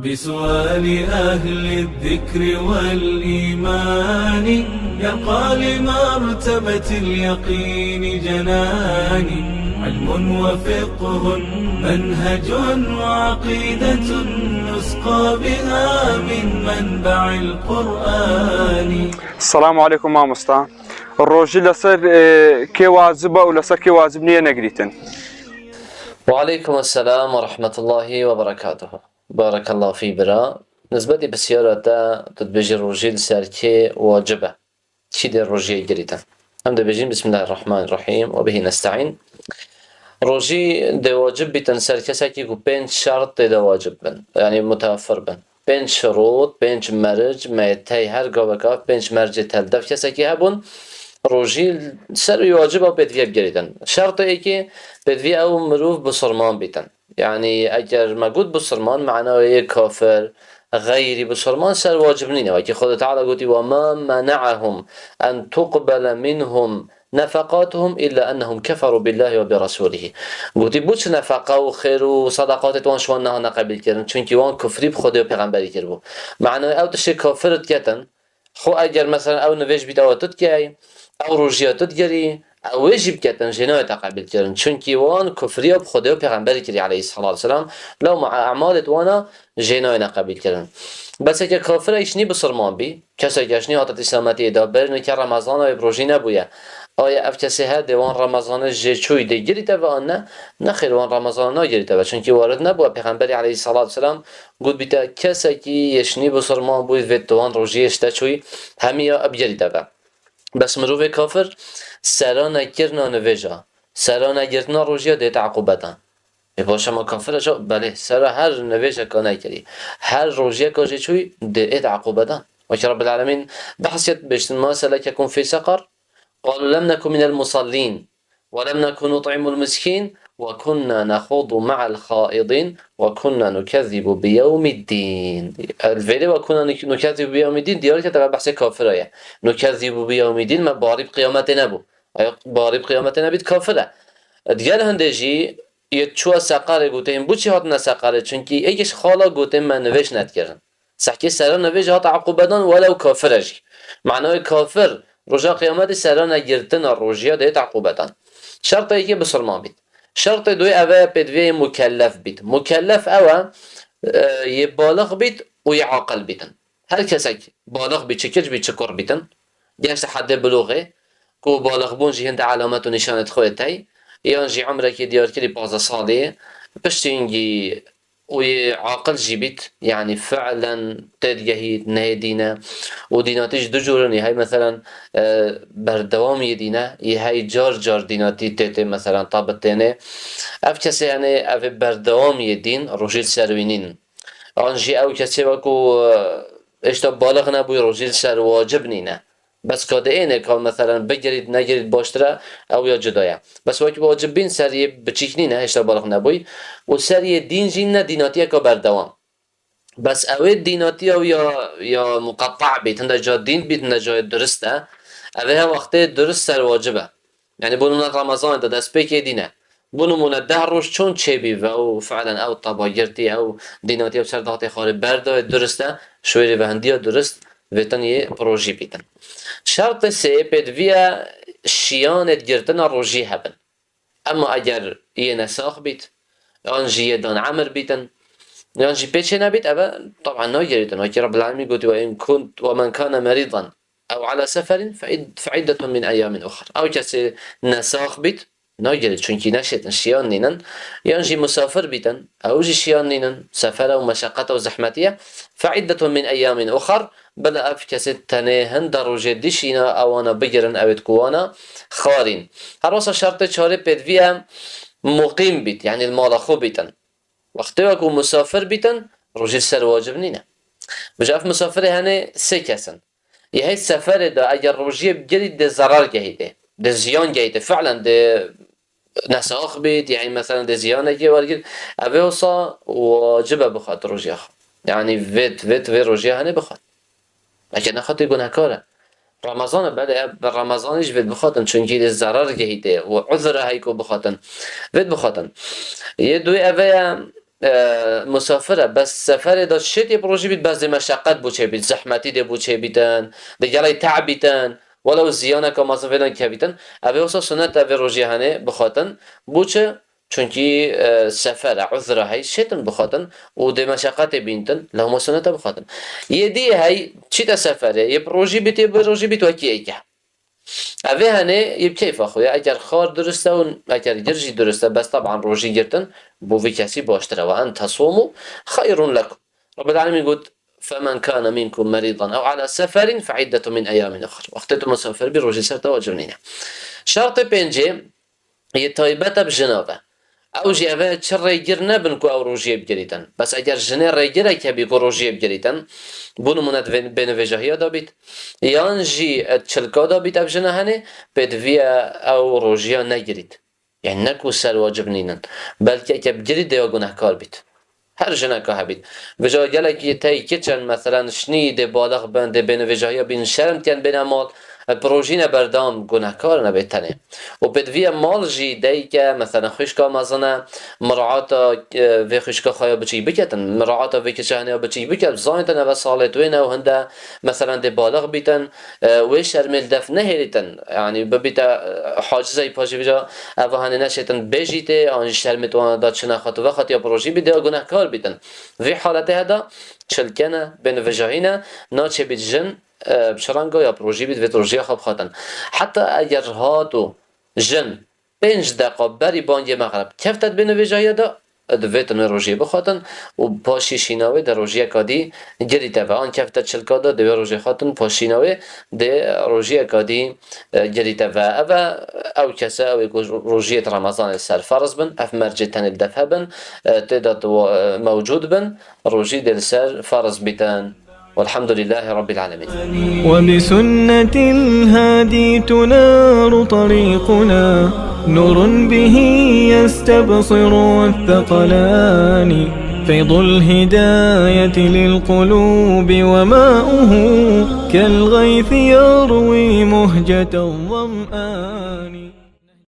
بسؤال أهل الذكر والإيمان يرقى لمرتبة اليقين جناني. علم وفقه منهج وعقيدة نسقى بها من منبع القرآن. السلام عليكم مامۆستا. ڕۆژی لەسەر کێ واجبە و لەسەر کێ واجب نییە نەگریتن. وعليكم السلام ورحمة الله وبركاته. بارك الله في برا. نسبة بسيارة تتبجي الرجيل ساركي واجبة. شيد الرجيل جريتا. أمد بجين بسم الله الرحمن الرحيم وبه نستعين. رجي ده واجب بتنسر كساكي كو بين شرط ده واجب بن. يعني متوفر بن. بين شروط بين مرج ما يتهي هر قوكاف بين مرج تلدف كساكي هبون. روجی سر واجب بدوی بگیردن. شرط ای که بدوی او مروف بسرمان بیتن. یعنی اگر مجود بسرمان معناه کافر غیری بسرمان سر واجب نینه. و که خود تعالی گویی و ما منعهم ان تقبل منهم نفقاتهم الا انهم كفروا بالله وبرسوله. گویی بود نفقه و خیر و صدقات توان شوان نه نقبل کردن چون که وان کفری به خدا و پیغمبری کرد. معناه او تش کافرت کردن. خو اگر مثلا او نویج بیداوتت که او روجیاتت گری او واجب کردن جنایت تقبل کردن چون که وان کفری به خدا و پیغمبری کردی علیه الصلاه و السلام لو مع اعمالت وانا جنایت نقبل کردن. بس که کافر ایشنی بسرمان بی کسی که اشنی عادت اسلامتی دابر نکر رمضان و بروجی نبویه آیا اف کسی هده وان رمضان جچوی ده گریته و آن نه خیر وان رمضان نگریته و چون که وارد نبوده پیغمبری علیه الصلاه و السلام گفت بیتا کسی که اشنی بسرمان بود و وان روجی اشتچوی همیا ابگریته و بس مروف کافر سرا نکرنا نویجا سرا نگرتنا روجیا دیت عقوبتان باشه ما کافر جا بله سرا هر نویجا که نکری هر روجیا که چوی دیت عقوبتان و که رب العالمین بحثیت بشتن ما سلککم فی سقر قالوا لم نكن من المصلين ولم نكن نطعم المسكين وكنا نخوض مع الخائضين وكنا نكذب بيوم الدين. الفيديو وكنا نكذب بيوم الدين ديارك تبع بحث كافرة. نكذب بيوم الدين ما بارب قيامت نبو. بارب قيامت نبيت كافرة. دیگر هندجی یه چوه سقاره گوتیم بود چه هات نسقاره چون که ایکش خالا گوتیم من نوش ندکردن. سحکی سرا نوش هات عقوبتان ولو کافرش. معنای کافر رجا قیامت سرا نگرتن روجیا دیت عقوبتان. شرط یکی بسرمان بید. شرط دوی اوه بدوی مکلف بید. مکلف اوه یه بالغ بید و یه عاقل بیدن. هر کسی بالغ بید چکرج بید چکر بیدن. گشت حد بلوغه که بالغ بون جی هند علامت و نشانت خواهد تایی. یان جی عمره که دیار کردی 15 ساله پشت اینگی و عاقل جيبت يعني فعلا تدجهي نهدينا وديناتيش دجورني هاي مثلا بردوام يدينا هاي جار ديناتي تيتي مثلا طابتينه اف كسي يعني اف بردوام يدين رجل سروينين انجي او كسي وكو اشتا بالغ نبوي رجل سر واجب نينه بس كده اینه که مثلا بگیرید نگیرید باشتره او یا جدایه بس وقتی واجب بین سریع بچیکنی نه اشتباه بالغ نبوی و سریع دین جین نه دیناتیه که بردوام بس اوه دیناتی او یا مقطع بیت هنده جا دین بیت هنده جای درسته اوه وقت درست سر واجبه یعنی بونمونه رمضان ده دست پیک دینه بونمونه 10 روز چون چه بی و او فعلا او طباگرتی او دیناتی او سر دهاتی خاری برده درسته شویری و هندی درست ویتن یه پروژی بیتن. شرط سه بدویا شیانت گرتن روجی هبن. اما اگر یه نساخ بیت، آنجی دان عمر بیتن، آنجی پیچه نبیت، اما طبعا نگریتن. وکی رب العالمین گویی و این کند و من کان مریضا او على سفر فعدة من ایام اخر. او کسی نساخ بیت نگرید چونکی نشیدن شیان نینن. یانجی مسافر بیتن، اوجی شیان نینن سفر و مشقت و زحمتیه فعدة من ایام اخر. بلا اف کسی تنه هند روجه دیشینا اوانا بگیرن اوید کوانا خارین. هر واسه شرط چاره بدویا مقیم بیت یعنی المال خوب بیتن. وقتی وقتی مسافر بیتن روجه سر واجب نینه. بجاف مسافر هنه سه کسن. یه هی سفر دا اگر روجه بگیرید ده ضرر گهیده ده زیان گهیده فعلا ده نساخ بیت یعنی مثلا ده زیانه که ورگید اوه وصا واجبه بخواد روجه خود یعنی وید روجه هنه بخواد لكن نخاطر گناهکاره رمضان بله رمضانش وید بخوادن چون که ضرر گهیده و عذر هایکو بخوادن وید بخوادن یه دوی اوه مسافره بس سفر دا شتي بروجي بيت بس دي مشقت بوچه بيت زحمتي دي بوچه بيتن دي جلي تعب بيتن ولو زيانه كمسافه دن كبيتن ابي وصل سنت ابي روجي هنه بخاطن بوچه چونکی سفر عذر هاي شتن بخاطن و دي مشقت بينتن لهم سنت بخاطن يدي هاي چي سفره يبروجي بيت بروجي بيت وكي اوه هنه یه کیف آخویه اگر خار درسته و اگر گرجی درسته بس طبعا روژی گرتن بوی کسی باشتره و ان تصوموا خير لكم رب العالمين يقول فمن كان منكم مريضا او على سفر فعدة من ايام اخر وقت مسافر بروژی سر تواجرنینه شرط پنجه یه تایبت بجنابه او جاوه چه ریگر نبن که او روژیه بگریتن بس اگر جنه ریگره که بی که روژیه بگریتن بونو منت بین وجهی دا بیت یان جی چلکا دا بیت اب جنه هنه بدوی او روژیه نگرید یعنی نکو سر واجب نینن بلکه که بگرید دیا گناه کار بیت هر جنه که هبید وجه گلکی تایی کچن مثلا شنید بالغ بنده بین وجهی بین شرم تین بین مال پروژین بردام گناهکار نبیتنه و بدوی مال جی دی که مثلا خوشکا مزنه مراعات و خوشکا خواهی بچی بکتن مراعات و کچهنه بچی بکت زانتن و سالتوینه و هنده مثلا دی بالغ بیتن و شرمیل دف نهیلیتن یعنی ببیت حاجزه پاجی بجا او هنه نشیتن بجیته آن شرمیتوان دا چنه خاطو و خاطی پروژی بیده گناهکار بیتن وی حالته هدا چلکنه بین وجاهینه ناچه بیت جن بشرانگا یا پروژی بید و پروژی خواب خواهدن حتی اگر هاتو جن 5 دقیقه بری بانگ مغرب کفتت بینو ویجایی دا دویت نوی روژی بخواهدن و پاشی شیناوی در روژی کادی گریته و آن کفتت چلکا دا دوی روژی خواهدن پاشیناوی در روژی کادی گریته و او کسا او روژیت رمضان سر فرض بن اف مرجع تنیل دفه بن تدات موجود بن روژی دل سر فرض بیتن والحمد لله رب العالمين. وبسنة الهادي تنار طريقنا نور به يستبصر الثقلان فيض الهداية للقلوب وماؤه كالغيث يروي مهجة الظمآن